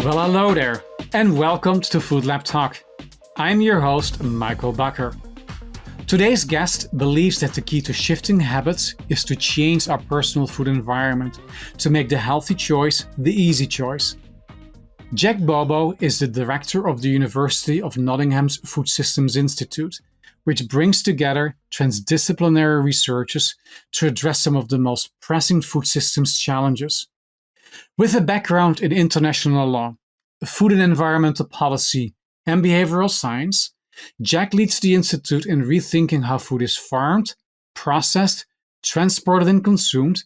Well, hello there, and welcome to Food Lab Talk. I'm your host, Michael Bakker. Today's guest believes that the key to shifting habits is to change our personal food environment to make the healthy choice the easy choice. Jack Bobo is the director of the University of Nottingham's Food Systems Institute, which brings together transdisciplinary researchers to address some of the most pressing food systems challenges. With a background in international law, food and environmental policy, and behavioral science, Jack leads the Institute in rethinking how food is farmed, processed, transported, and consumed,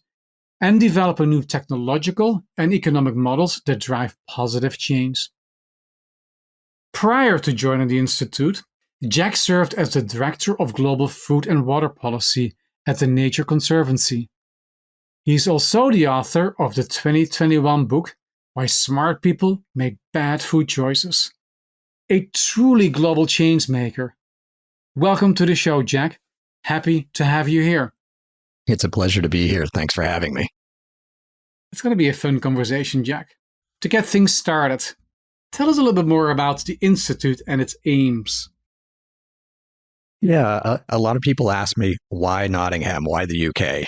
and developing new technological and economic models that drive positive change. Prior to joining the Institute, Jack served as the Director of Global Food and Water Policy at the Nature Conservancy. He is also the author of the 2021 book, Why Smart People Make Bad Food Choices. A truly global change maker. Welcome to the show, Jack. Happy to have you here. It's a pleasure to be here. Thanks for having me. It's going to be a fun conversation, Jack. To get things started, tell us a little bit more about the Institute and its aims. Yeah, a lot of people ask me, why Nottingham? Why the UK?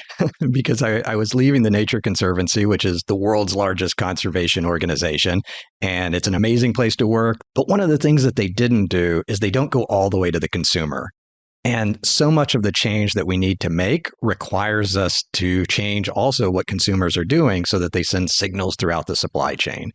Because I was leaving the Nature Conservancy, which is the world's largest conservation organization, and it's an amazing place to work. But one of the things that they didn't do is they don't go all the way to the consumer. And so much of the change that we need to make requires us to change also what consumers are doing so that they send signals throughout the supply chain.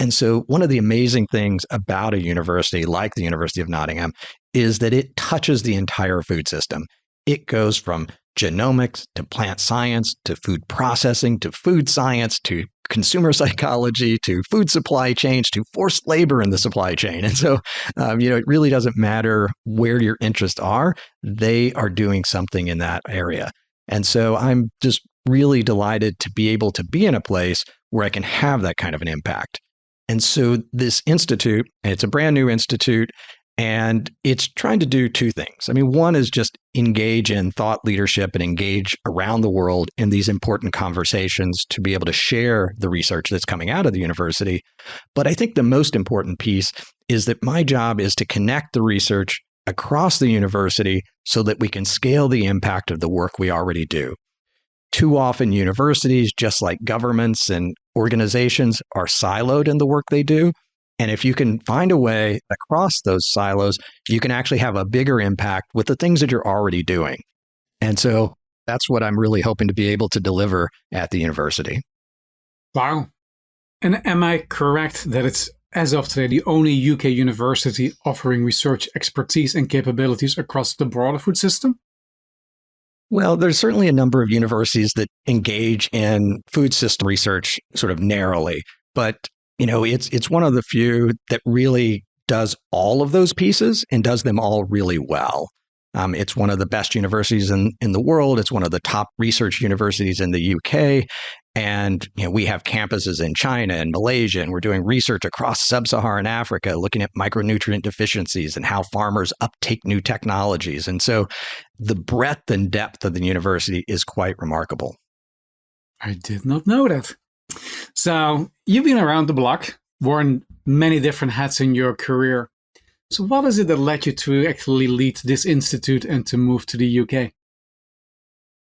And so one of the amazing things about a university like the University of Nottingham is that it touches the entire food system. It goes from genomics to plant science to food processing to food science to consumer psychology to food supply chains to forced labor in the supply chain. And so, it really doesn't matter where your interests are. They are doing something in that area. And so I'm just really delighted to be able to be in a place where I can have that kind of an impact. And so this institute, it's a brand new institute, and it's trying to do two things. I mean, one is just engage in thought leadership and engage around the world in these important conversations to be able to share the research that's coming out of the university. But I think the most important piece is that my job is to connect the research across the university so that we can scale the impact of the work we already do. Too often, universities, just like governments and organizations, are siloed in the work they do. And if you can find a way across those silos, you can actually have a bigger impact with the things that you're already doing. And so that's what I'm really hoping to be able to deliver at the university. Wow. And am I correct that it's, as of today, the only UK university offering research expertise and capabilities across the broader food system? Well, there's certainly a number of universities that engage in food system research sort of narrowly, but it's one of the few that really does all of those pieces and does them all really well. It's one of the best universities in the world. It's one of the top research universities in the UK. And we have campuses in China and Malaysia, and we're doing research across sub-Saharan Africa, looking at micronutrient deficiencies and how farmers uptake new technologies. And so the breadth and depth of the university is quite remarkable. I did not know that. So you've been around the block, worn many different hats in your career. So what is it that led you to actually lead this institute and to move to the UK?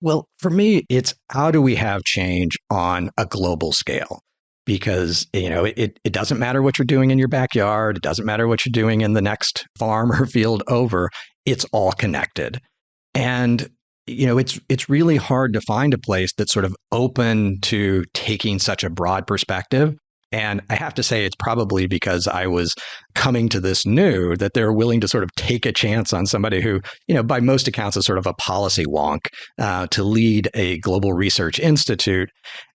Well, for me, it's how do we have change on a global scale? Because, it doesn't matter what you're doing in your backyard. It doesn't matter what you're doing in the next farm or field over. It's all connected. And it's really hard to find a place that's sort of open to taking such a broad perspective. And I have to say, it's probably because I was coming to this new that they're willing to sort of take a chance on somebody who, by most accounts is sort of a policy wonk to lead a global research institute.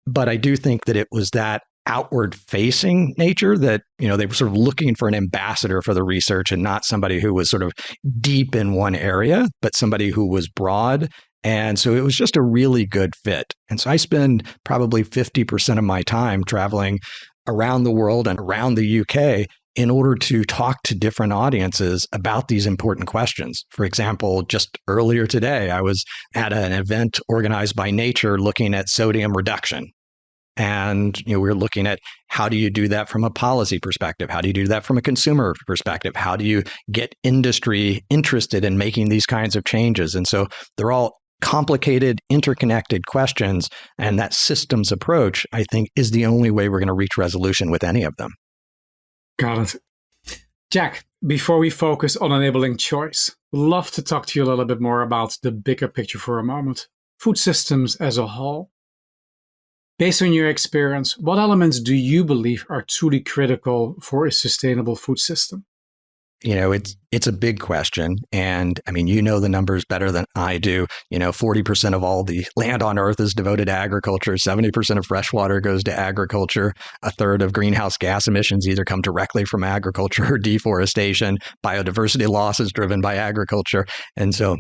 But I do think that it was that outward facing nature that, they were sort of looking for an ambassador for the research and not somebody who was sort of deep in one area, but somebody who was broad. And so it was just a really good fit. And so I spend probably 50% of my time traveling around the world and around the UK in order to talk to different audiences about these important questions. For example, just earlier today, I was at an event organized by Nature looking at sodium reduction. And we're looking at how do you do that from a policy perspective? How do you do that from a consumer perspective? How do you get industry interested in making these kinds of changes? And so they're all complicated, interconnected questions. And that systems approach, I think, is the only way we're going to reach resolution with any of them. Got it. Jack, before we focus on enabling choice, I'd love to talk to you a little bit more about the bigger picture for a moment. Food systems as a whole. Based on your experience, what elements do you believe are truly critical for a sustainable food system? It's a big question. And I mean, the numbers better than I do. 40% of all the land on Earth is devoted to agriculture. 70% of fresh water goes to agriculture. A third of greenhouse gas emissions either come directly from agriculture or deforestation. Biodiversity loss is driven by agriculture. And so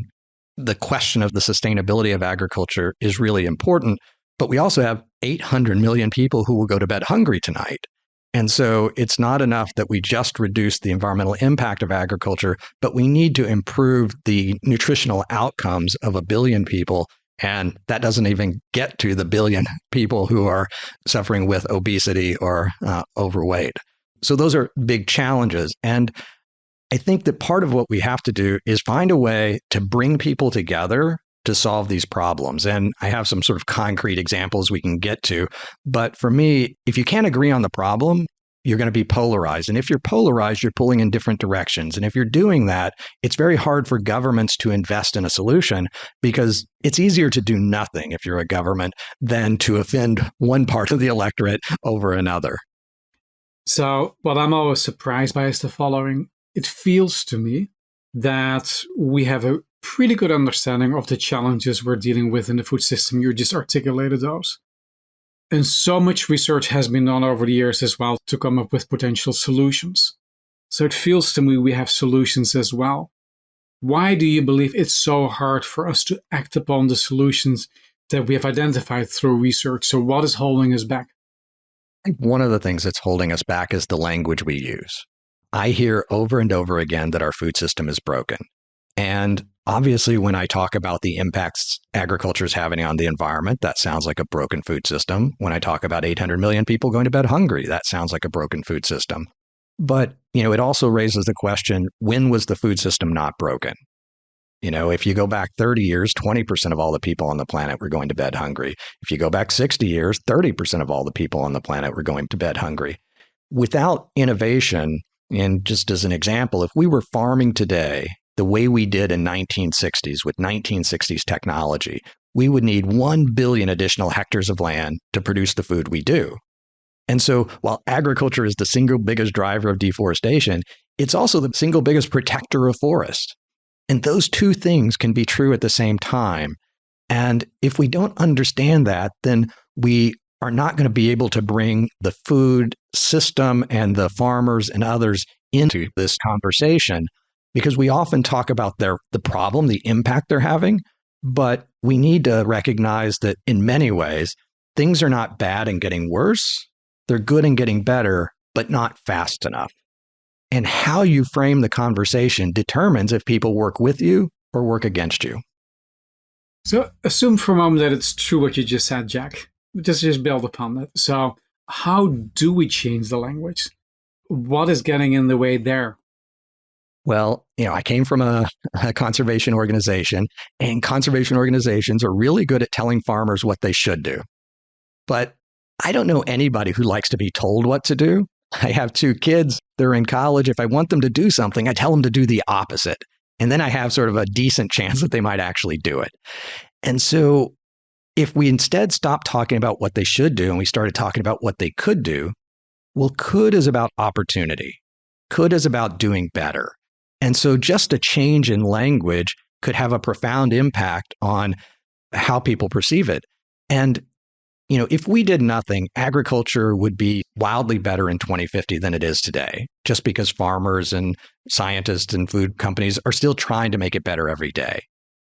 the question of the sustainability of agriculture is really important. But we also have 800 million people who will go to bed hungry tonight. And so it's not enough that we just reduce the environmental impact of agriculture, but we need to improve the nutritional outcomes of a billion people. And that doesn't even get to the billion people who are suffering with obesity or overweight. So those are big challenges. And I think that part of what we have to do is find a way to bring people together to solve these problems. And I have some sort of concrete examples we can get to. But for me, if you can't agree on the problem, you're going to be polarized. And if you're polarized, you're pulling in different directions. And if you're doing that, it's very hard for governments to invest in a solution because it's easier to do nothing if you're a government than to offend one part of the electorate over another. So what I'm always surprised by is the following. It feels to me that we have a pretty good understanding of the challenges we're dealing with in the food system. You just articulated those. And so much research has been done over the years as well to come up with potential solutions. So it feels to me we have solutions as well. Why do you believe it's so hard for us to act upon the solutions that we have identified through research? So what is holding us back? I think one of the things that's holding us back is the language we use. I hear over and over again that our food system is broken. And obviously, when I talk about the impacts agriculture is having on the environment, that sounds like a broken food system. When I talk about 800 million people going to bed hungry, that sounds like a broken food system. But, it also raises the question, when was the food system not broken? If you go back 30 years, 20% of all the people on the planet were going to bed hungry. If you go back 60 years, 30% of all the people on the planet were going to bed hungry. Without innovation, and just as an example, if we were farming today the way we did in 1960s with 1960s technology, we would need 1 billion additional hectares of land to produce the food we do. And so while agriculture is the single biggest driver of deforestation, it's also the single biggest protector of forest. And those two things can be true at the same time. And if we don't understand that, then we are not going to be able to bring the food system and the farmers and others into this conversation. Because we often talk about the problem, the impact they're having, but we need to recognize that in many ways, things are not bad and getting worse. They're good and getting better, but not fast enough. And how you frame the conversation determines if people work with you or work against you. So assume for a moment that it's true what you just said, Jack. Just build upon that. So how do we change the language? What is getting in the way there? Well, I came from a conservation organization, and conservation organizations are really good at telling farmers what they should do. But I don't know anybody who likes to be told what to do. I have 2 kids. They're in college. If I want them to do something, I tell them to do the opposite. And then I have sort of a decent chance that they might actually do it. And so if we instead stopped talking about what they should do and we started talking about what they could do, well, could is about opportunity. Could is about doing better. And so just a change in language could have a profound impact on how people perceive it. And, if we did nothing, agriculture would be wildly better in 2050 than it is today, just because farmers and scientists and food companies are still trying to make it better every day.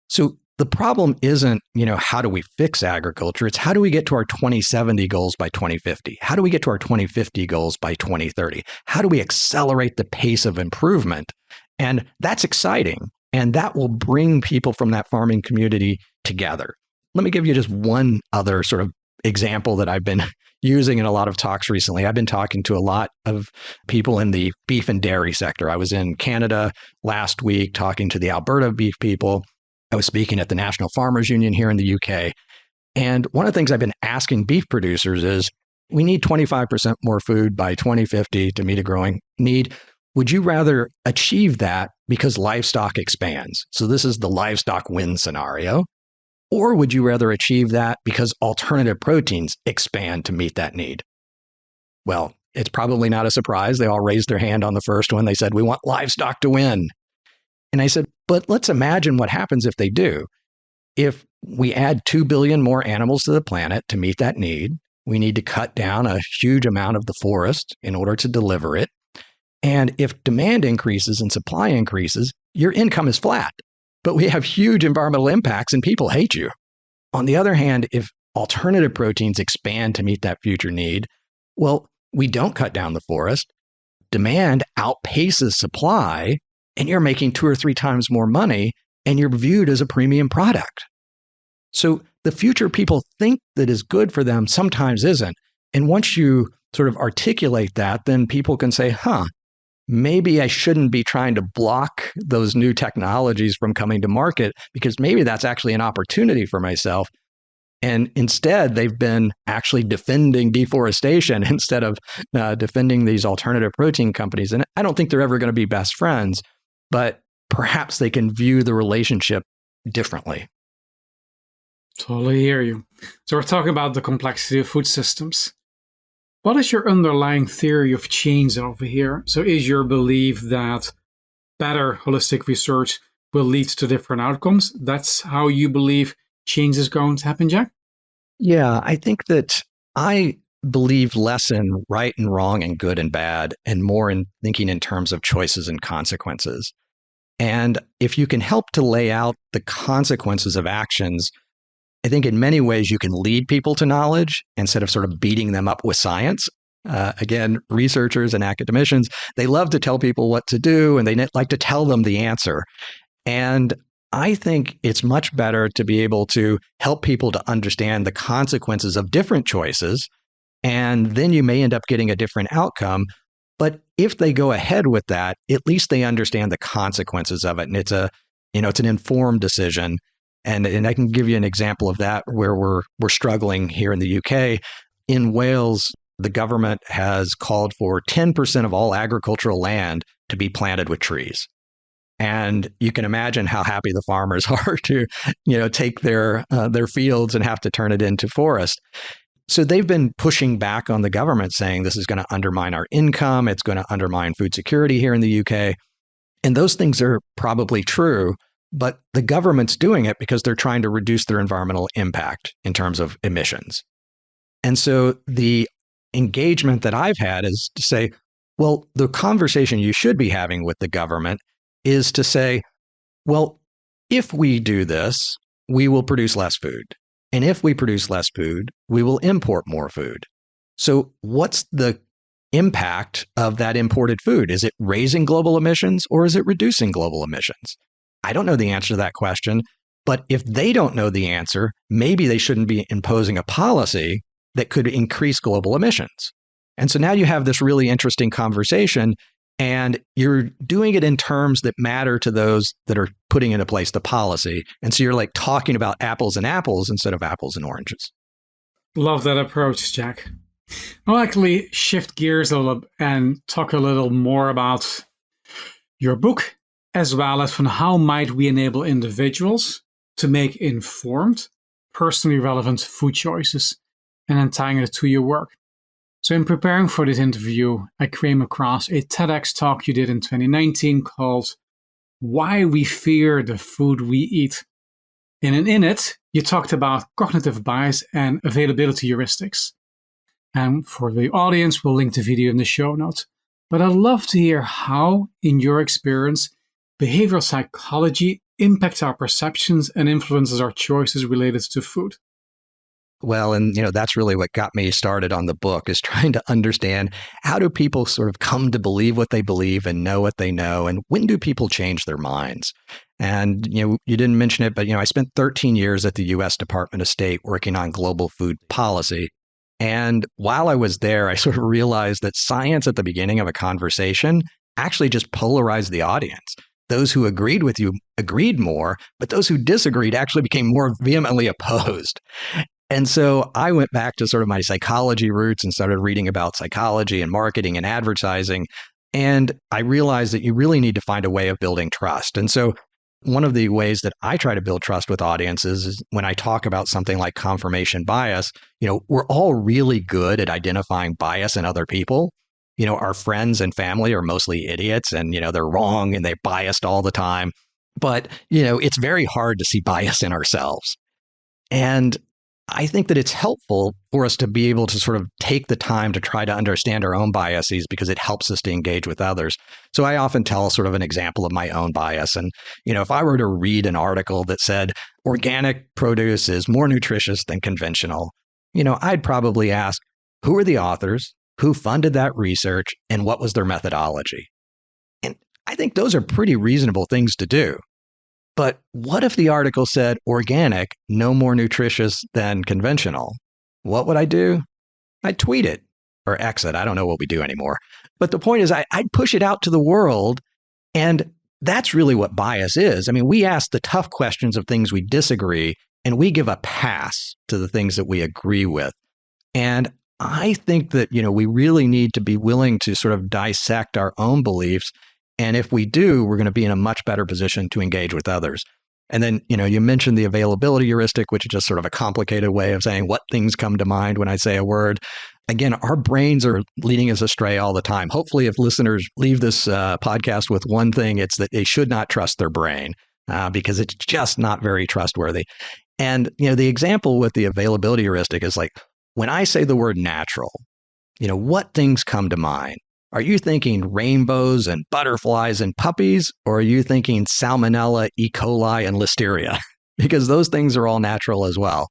So the problem isn't, how do we fix agriculture? It's how do we get to our 2070 goals by 2050? How do we get to our 2050 goals by 2030? How do we accelerate the pace of improvement? And that's exciting. And that will bring people from that farming community together. Let me give you just one other sort of example that I've been using in a lot of talks recently. I've been talking to a lot of people in the beef and dairy sector. I was in Canada last week talking to the Alberta beef people. I was speaking at the National Farmers Union here in the UK. And one of the things I've been asking beef producers is, we need 25% more food by 2050 to meet a growing need. Would you rather achieve that because livestock expands? So this is the livestock win scenario. Or would you rather achieve that because alternative proteins expand to meet that need? Well, it's probably not a surprise. They all raised their hand on the first one. They said, we want livestock to win. And I said, but let's imagine what happens if they do. If we add 2 billion more animals to the planet to meet that need, we need to cut down a huge amount of the forest in order to deliver it. And if demand increases and supply increases, your income is flat. But we have huge environmental impacts and people hate you. On the other hand, if alternative proteins expand to meet that future need, well, we don't cut down the forest. Demand outpaces supply, and you're making 2 or 3 times more money, and you're viewed as a premium product. So the future people think that is good for them sometimes isn't. And once you sort of articulate that, then people can say, maybe I shouldn't be trying to block those new technologies from coming to market, because maybe that's actually an opportunity for myself. And instead, they've been actually defending deforestation instead of defending these alternative protein companies. And I don't think they're ever going to be best friends, but perhaps they can view the relationship differently. Totally hear you. So we're talking about the complexity of food systems. What is your underlying theory of change over here? So is your belief that better holistic research will lead to different outcomes? That's how you believe change is going to happen, Jack? Yeah, I think that I believe less in right and wrong and good and bad, and more in thinking in terms of choices and consequences. And if you can help to lay out the consequences of actions, I think in many ways you can lead people to knowledge instead of sort of beating them up with science. Again, researchers and academicians, they love to tell people what to do, and they like to tell them the answer. And I think it's much better to be able to help people to understand the consequences of different choices, and then you may end up getting a different outcome. But if they go ahead with that, at least they understand the consequences of it, and it's an informed decision. And I can give you an example of that where we're struggling here in the UK. In Wales, the government has called for 10% of all agricultural land to be planted with trees. And you can imagine how happy the farmers are to, take their fields and have to turn it into forest. So they've been pushing back on the government, saying this is going to undermine our income, it's going to undermine food security here in the UK. And those things are probably true. But the government's doing it because they're trying to reduce their environmental impact in terms of emissions. And so the engagement that I've had is to say, well, the conversation you should be having with the government is to say, well, if we do this, we will produce less food. And if we produce less food, we will import more food. So what's the impact of that imported food? Is it raising global emissions or is it reducing global emissions? I don't know the answer to that question, but if they don't know the answer, maybe they shouldn't be imposing a policy that could increase global emissions. And so now you have this really interesting conversation, and you're doing it in terms that matter to those that are putting into place the policy. And so you're like talking about apples and apples instead of apples and oranges. Love that approach, Jack. I'll actually shift gears a little and talk a little more about your book, as well as from how might we enable individuals to make informed, personally relevant food choices, and then tying it to your work. So in preparing for this interview, I came across a TEDx talk you did in 2019 called Why We Fear the Food We Eat. And in it, you talked about cognitive bias and availability heuristics. And for the audience, we'll link the video in the show notes. But I'd love to hear how, in your experience, behavioral psychology impacts our perceptions and influences our choices related to food. Well, and that's really what got me started on the book, is trying to understand, how do people sort of come to believe what they believe and know what they know, and when do people change their minds? And you didn't mention it, but I spent 13 years at the US Department of State working on global food policy. And while I was there, I sort of realized that science at the beginning of a conversation actually just polarized the audience. Those who agreed with you agreed more, but those who disagreed actually became more vehemently opposed. And so I went back to sort of my psychology roots and started reading about psychology and marketing and advertising. And I realized that you really need to find a way of building trust. And so one of the ways that I try to build trust with audiences is when I talk about something like confirmation bias. We're all really good at identifying bias in other people. Our friends and family are mostly idiots, and they're wrong and they're biased all the time. But it's very hard to see bias in ourselves. And I think that it's helpful for us to be able to sort of take the time to try to understand our own biases, because it helps us to engage with others. So I often tell sort of an example of my own bias. And, if I were to read an article that said organic produce is more nutritious than conventional, I'd probably ask, who are the authors, who funded that research, and what was their methodology? And I think those are pretty reasonable things to do. But what if the article said organic, no more nutritious than conventional? What would I do? I'd tweet it or X it. I don't know what we do anymore. But the point is, I'd push it out to the world. And that's really what bias is. I mean, we ask the tough questions of things we disagree, and we give a pass to the things that we agree with. And I think that, we really need to be willing to sort of dissect our own beliefs. And if we do, we're going to be in a much better position to engage with others. And then, you mentioned the availability heuristic, which is just sort of a complicated way of saying what things come to mind when I say a word. Again, our brains are leading us astray all the time. Hopefully, if listeners leave this podcast with one thing, it's that they should not trust their brain because it's just not very trustworthy. And, the example with the availability heuristic is like, when I say the word natural, what things come to mind? Are you thinking rainbows and butterflies and puppies, or are you thinking salmonella, E. coli, and listeria? Because those things are all natural as well.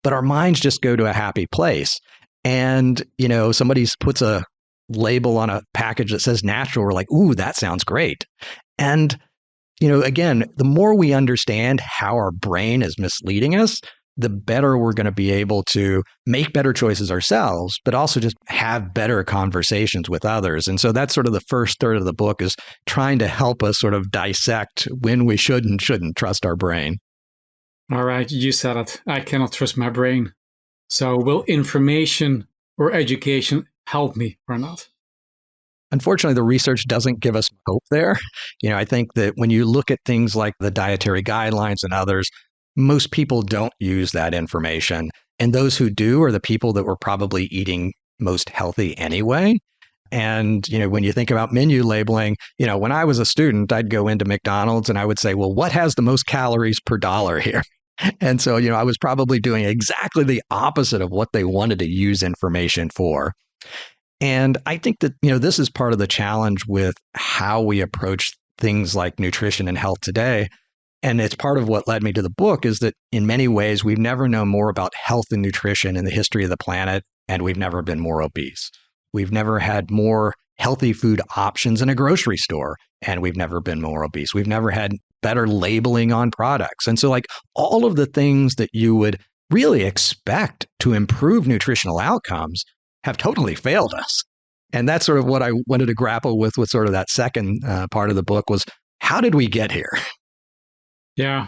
But our minds just go to a happy place. And, somebody puts a label on a package that says natural. We're like, ooh, that sounds great. And, again, the more we understand how our brain is misleading us, the better we're going to be able to make better choices ourselves, but also just have better conversations with others. And so that's sort of the first third of the book, is trying to help us sort of dissect when we should and shouldn't trust our brain. All right, you said it. I cannot trust my brain. So will information or education help me or not? Unfortunately, the research doesn't give us hope there. I think that when you look at things like the dietary guidelines and others, most people don't use that information. And those who do are the people that were probably eating most healthy anyway. And, when you think about menu labeling, when I was a student, I'd go into McDonald's and I would say, well, what has the most calories per dollar here? And so, I was probably doing exactly the opposite of what they wanted to use information for. And I think that, this is part of the challenge with how we approach things like nutrition and health today. And it's part of what led me to the book, is that in many ways, we've never known more about health and nutrition in the history of the planet, and we've never been more obese. We've never had more healthy food options in a grocery store, and we've never been more obese. We've never had better labeling on products. And so, like, all of the things that you would really expect to improve nutritional outcomes have totally failed us. And that's sort of what I wanted to grapple with sort of that second part of the book, was how did we get here? Yeah.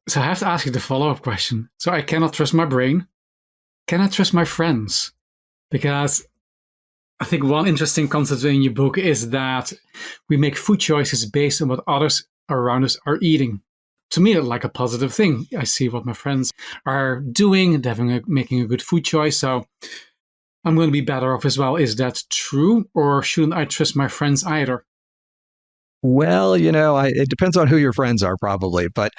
So I have to ask you the follow-up question. So I cannot trust my brain. Can I trust my friends? Because I think one interesting concept in your book is that we make food choices based on what others around us are eating. To me, it's like a positive thing. I see what my friends are doing and making a good food choice. So I'm going to be better off as well. Is that true? Or shouldn't I trust my friends either? Well, it depends on who your friends are, probably, but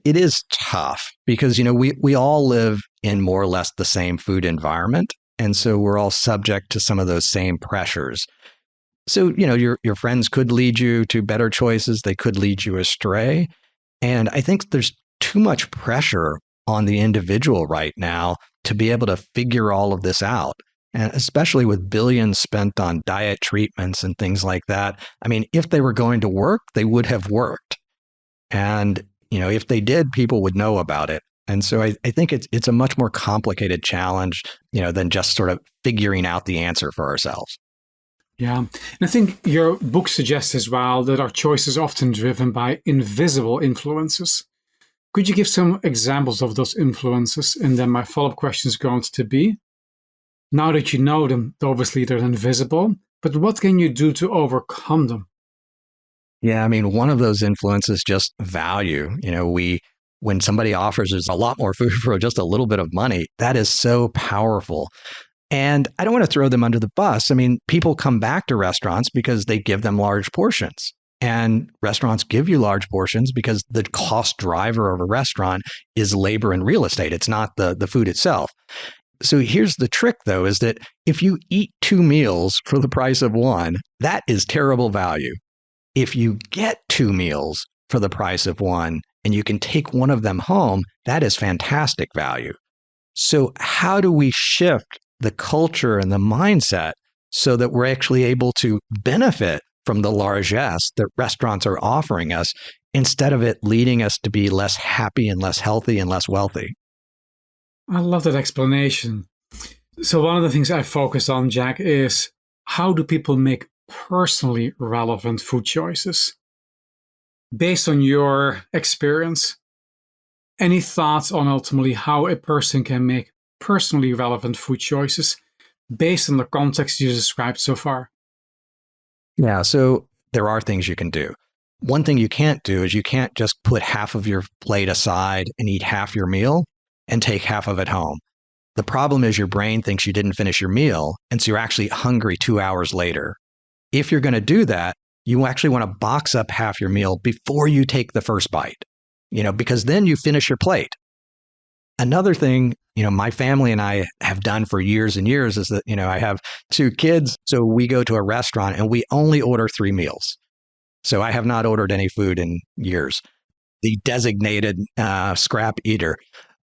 it is tough because, we all live in more or less the same food environment. And so we're all subject to some of those same pressures. So, your friends could lead you to better choices. They could lead you astray. And I think there's too much pressure on the individual right now to be able to figure all of this out. And especially with billions spent on diet treatments and things like that. I mean, if they were going to work, they would have worked. And, if they did, people would know about it. And so I think it's a much more complicated challenge, than just sort of figuring out the answer for ourselves. Yeah. And I think your book suggests as well that our choices are often driven by invisible influences. Could you give some examples of those influences? And then my follow-up question is going to be, now that you know them, obviously they're invisible, but what can you do to overcome them? Yeah, I mean, one of those influences just value. When somebody offers us a lot more food for just a little bit of money, that is so powerful. And I don't want to throw them under the bus. I mean, people come back to restaurants because they give them large portions. And restaurants give you large portions because the cost driver of a restaurant is labor and real estate. It's not the food itself. So here's the trick, though, is that if you eat 2 meals for the price of one, that is terrible value. If you get 2 meals for the price of one and you can take one of them home, that is fantastic value. So how do we shift the culture and the mindset so that we're actually able to benefit from the largesse that restaurants are offering us instead of it leading us to be less happy and less healthy and less wealthy? I love that explanation. So one of the things I focus on, Jack, is how do people make personally relevant food choices? Based on your experience, any thoughts on ultimately how a person can make personally relevant food choices based on the context you described so far? Yeah, so there are things you can do. One thing you can't do is you can't just put half of your plate aside and eat half your meal and take half of it home. The problem is your brain thinks you didn't finish your meal, and so you're actually hungry 2 hours later. If you're going to do that, you actually want to box up half your meal before you take the first bite, because then you finish your plate. Another thing, my family and I have done for years and years is that, I have 2 kids. So we go to a restaurant and we only order 3 meals. So I have not ordered any food in years. The designated scrap eater,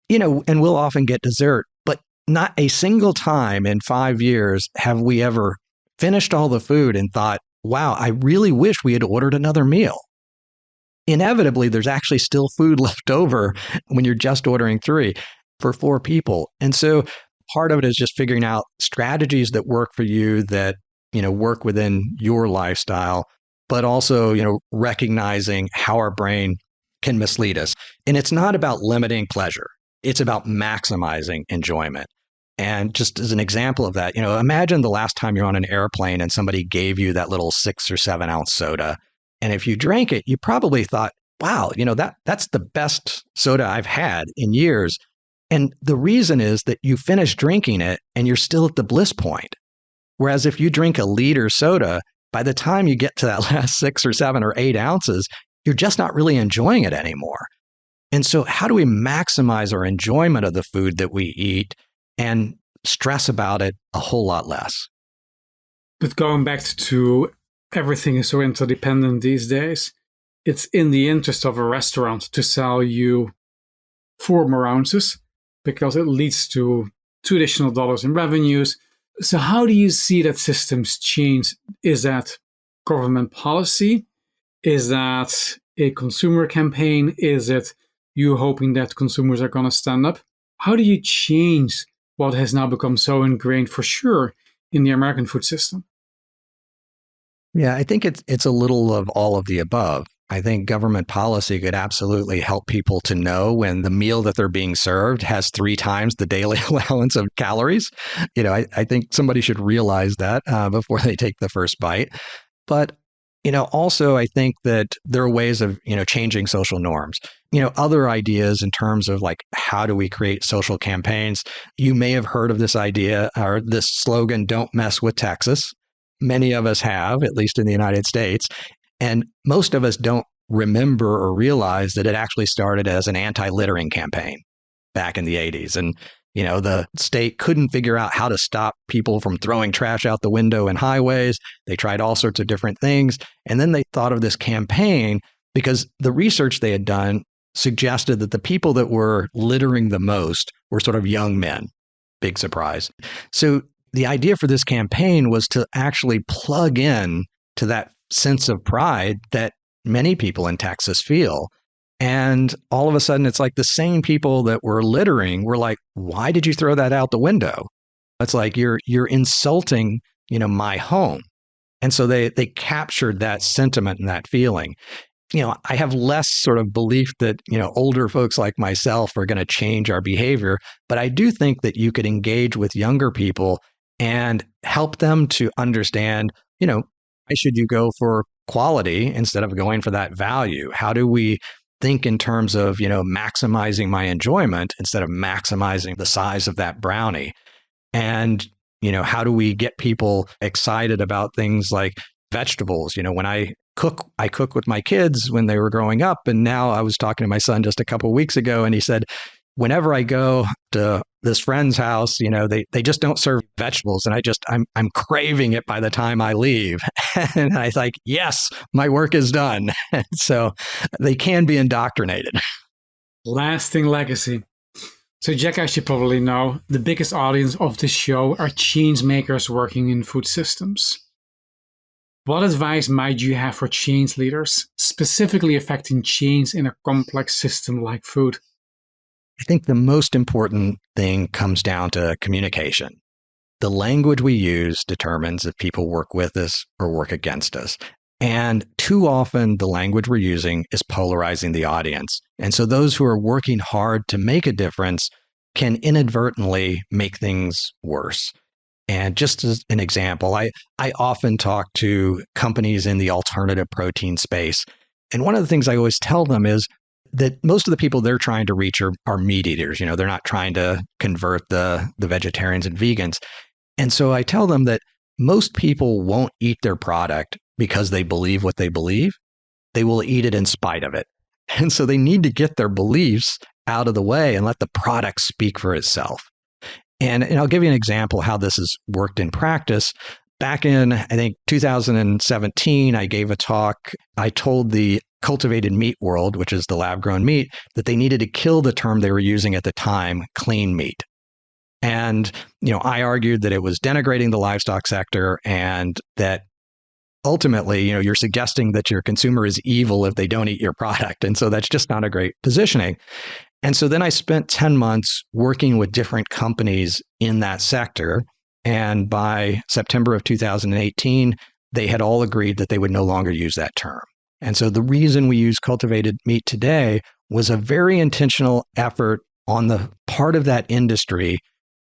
and we'll often get dessert, but not a single time in 5 years have we ever finished all the food and thought, wow, I really wish we had ordered another meal. Inevitably, there's actually still food left over when you're just ordering 3 for 4 people. And so part of it is just figuring out strategies that work for you that, work within your lifestyle, but also, recognizing how our brain can mislead us. And it's not about limiting pleasure. It's about maximizing enjoyment. And just as an example of that, imagine the last time you're on an airplane and somebody gave you that little 6 or 7 ounce soda. And if you drank it, you probably thought, wow, that's the best soda I've had in years. And the reason is that you finish drinking it and you're still at the bliss point. Whereas if you drink a liter soda, by the time you get to that last 6 or 7 or 8 ounces, you're just not really enjoying it anymore. And so how do we maximize our enjoyment of the food that we eat and stress about it a whole lot less? But going back to everything is so interdependent these days, it's in the interest of a restaurant to sell you 4 more ounces because it leads to $2 additional in revenues. So how do you see that systems change? Is that government policy? Is that a consumer campaign? Is it you hoping that consumers are going to stand up? How do you change what has now become so ingrained for sure in the American food system? Yeah, I think it's a little of all of the above. I think government policy could absolutely help people to know when the meal that they're being served has 3 times the daily allowance of calories. I think somebody should realize that before they take the first bite. But, also I think that there are ways of, changing social norms. Other ideas in terms of like, how do we create social campaigns? You may have heard of this idea or this slogan, "Don't mess with Texas." Many of us have, at least in the United States. And most of us don't remember or realize that it actually started as an anti-littering campaign back in the 80s. And, the state couldn't figure out how to stop people from throwing trash out the window in highways. They tried all sorts of different things. And then they thought of this campaign because the research they had done suggested that the people that were littering the most were sort of young men. big surprise. So the idea for this campaign was to actually plug in to that sense of pride that many people in Texas feel. And all of a sudden, it's like the same people that were littering were like, why did you throw that out the window? It's like you're insulting, my home. And so they captured that sentiment and that feeling. I have less sort of belief that, older folks like myself are going to change our behavior, but I do think that you could engage with younger people and help them to understand, why should you go for quality instead of going for that value? How do we think in terms of, maximizing my enjoyment instead of maximizing the size of that brownie? And, how do we get people excited about things like vegetables? When I cook with my kids when they were growing up. And now I was talking to my son just a couple of weeks ago, and he said, whenever I go to this friend's house, they just don't serve vegetables. And I'm craving it by the time I leave. And I was like, yes, my work is done. So they can be indoctrinated. Lasting legacy. So Jack, as you probably know, the biggest audience of this show are changemakers working in food systems. What advice might you have for change leaders, specifically affecting change in a complex system like food? I think the most important thing comes down to communication. The language we use determines if people work with us or work against us. And too often, the language we're using is polarizing the audience. And so those who are working hard to make a difference can inadvertently make things worse. And just as an example, I often talk to companies in the alternative protein space. And one of the things I always tell them is that most of the people they're trying to reach are meat eaters. They're not trying to convert the vegetarians and vegans. And so I tell them that most people won't eat their product because they believe what they believe. They will eat it in spite of it. And so they need to get their beliefs out of the way and let the product speak for itself. And I'll give you an example how this has worked in practice. Back in, I think, 2017, I gave a talk. I told the cultivated meat world, which is the lab-grown meat, that they needed to kill the term they were using at the time, clean meat. And, I argued that it was denigrating the livestock sector and that ultimately, you're suggesting that your consumer is evil if they don't eat your product. And so that's just not a great positioning. And so then I spent 10 months working with different companies in that sector. And by September of 2018, they had all agreed that they would no longer use that term. And so the reason we use cultivated meat today was a very intentional effort on the part of that industry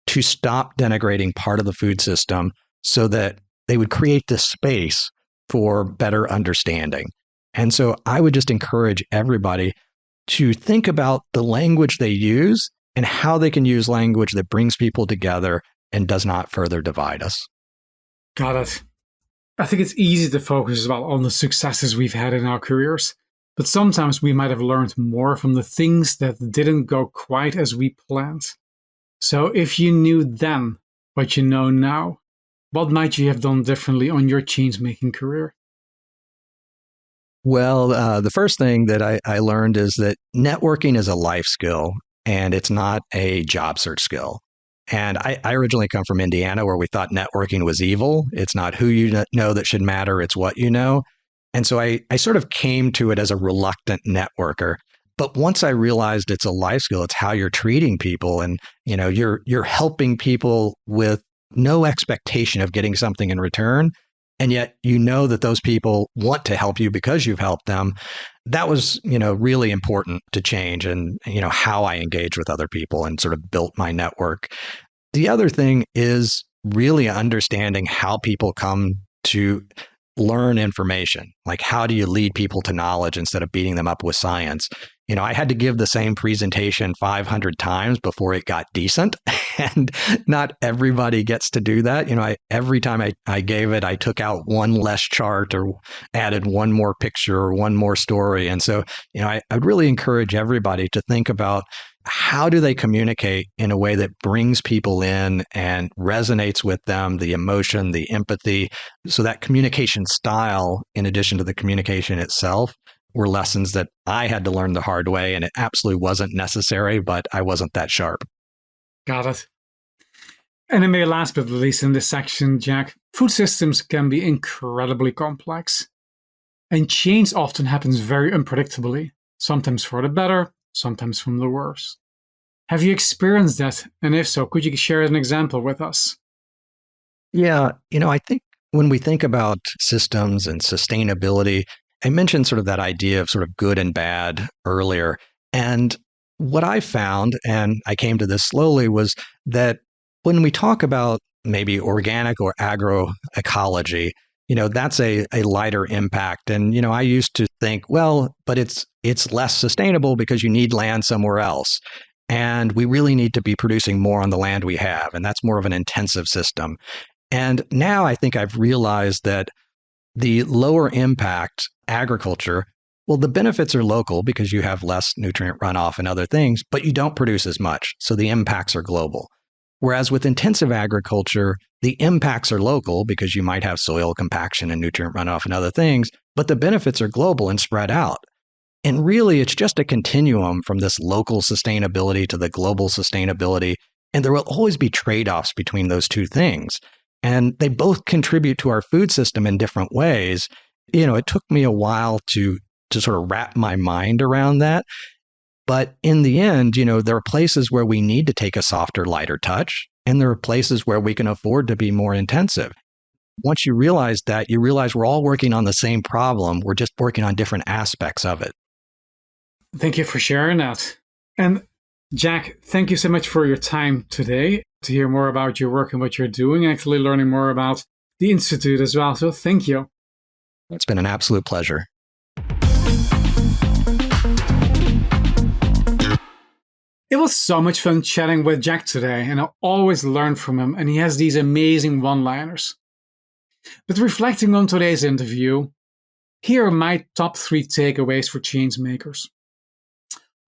to stop denigrating part of the food system so that they would create this space for better understanding. And so I would just encourage everybody to think about the language they use and how they can use language that brings people together and does not further divide us. Got it. I think it's easy to focus as well on the successes we've had in our careers, but sometimes we might have learned more from the things that didn't go quite as we planned. So if you knew then what you know now, what might you have done differently on your change-making career? Well, the first thing that I learned is that networking is a life skill and it's not a job search skill. And I originally come from Indiana where we thought networking was evil. It's not who you know that should matter, it's what you know. And so I sort of came to it as a reluctant networker. But once I realized it's a life skill, it's how you're treating people and you're helping people with no expectation of getting something in return. And yet, that those people want to help you because you've helped them. That was, really important to change and, how I engage with other people and sort of built my network. The other thing is really understanding how people come to learn information. Like, how do you lead people to knowledge instead of beating them up with science? I had to give the same presentation 500 times before it got decent. And not everybody gets to do that. Every time I gave it, I took out one less chart or added one more picture or one more story. And so, I'd really encourage everybody to think about how do they communicate in a way that brings people in and resonates with them, the emotion, the empathy. So that communication style, in addition to the communication itself, were lessons that I had to learn the hard way. And it absolutely wasn't necessary, but I wasn't that sharp. Got it. And then maybe last but not least in this section, Jack, food systems can be incredibly complex. And change often happens very unpredictably, sometimes for the better, sometimes from the worse. Have you experienced that? And if so, could you share an example with us? Yeah, I think when we think about systems and sustainability, I mentioned sort of that idea of sort of good and bad earlier. And what I found, and I came to this slowly, was that when we talk about maybe organic or agroecology, that's a lighter impact. And, I used to think, well, but it's less sustainable because you need land somewhere else. And we really need to be producing more on the land we have. And that's more of an intensive system. And now I think I've realized that the lower impact agriculture, well, the benefits are local because you have less nutrient runoff and other things, but you don't produce as much. So the impacts are global. Whereas with intensive agriculture, the impacts are local because you might have soil compaction and nutrient runoff and other things, but the benefits are global and spread out. And really, it's just a continuum from this local sustainability to the global sustainability. And there will always be trade-offs between those two things. And they both contribute to our food system in different ways. It took me a while to sort of wrap my mind around that. But in the end, there are places where we need to take a softer, lighter touch. And there are places where we can afford to be more intensive. Once you realize that, you realize we're all working on the same problem. We're just working on different aspects of it. Thank you for sharing that. And Jack, thank you so much for your time today to hear more about your work and what you're doing, actually learning more about the Institute as well. So thank you. It's been an absolute pleasure. It was so much fun chatting with Jack today, and I always learn from him, and he has these amazing one-liners. But reflecting on today's interview, here are my top 3 takeaways for changemakers.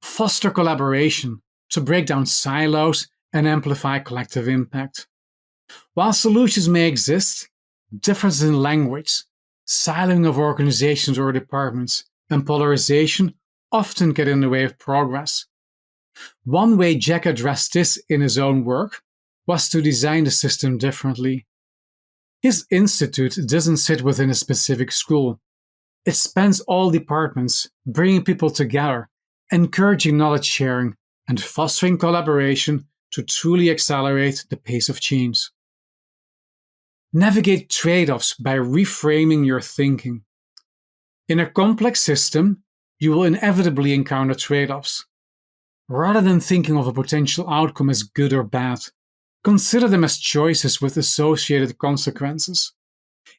Foster collaboration to break down silos and amplify collective impact. While solutions may exist, differences in language, siloing of organizations or departments, and polarization often get in the way of progress. One way Jack addressed this in his own work was to design the system differently. His institute doesn't sit within a specific school. It spans all departments, bringing people together, encouraging knowledge sharing, and fostering collaboration to truly accelerate the pace of change. Navigate trade-offs by reframing your thinking. In a complex system, you will inevitably encounter trade-offs. Rather than thinking of a potential outcome as good or bad, consider them as choices with associated consequences.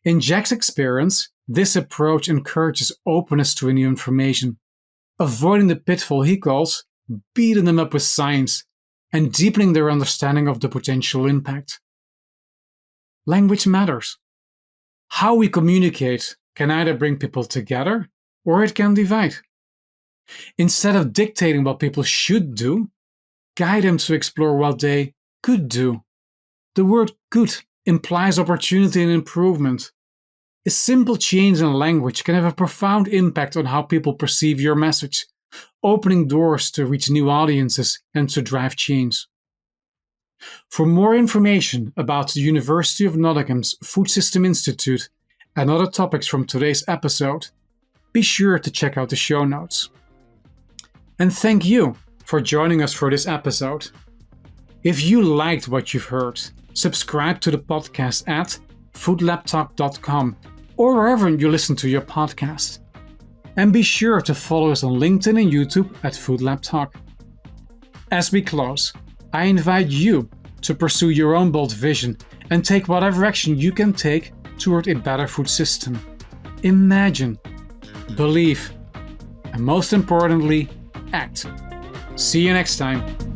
In Jack's experience, this approach encourages openness to new information, avoiding the pitfall he calls beating them up with science and deepening their understanding of the potential impact. Language matters. How we communicate can either bring people together or it can divide. Instead of dictating what people should do, guide them to explore what they could do. The word could implies opportunity and improvement. A simple change in language can have a profound impact on how people perceive your message, opening doors to reach new audiences and to drive change. For more information about the University of Nottingham's Food System Institute and other topics from today's episode, be sure to check out the show notes. And thank you for joining us for this episode. If you liked what you've heard, subscribe to the podcast at foodlabtalk.com or wherever you listen to your podcast. And be sure to follow us on LinkedIn and YouTube at Food Lab Talk. As we close, I invite you to pursue your own bold vision and take whatever action you can take toward a better food system. Imagine, believe, and most importantly, act. See you next time.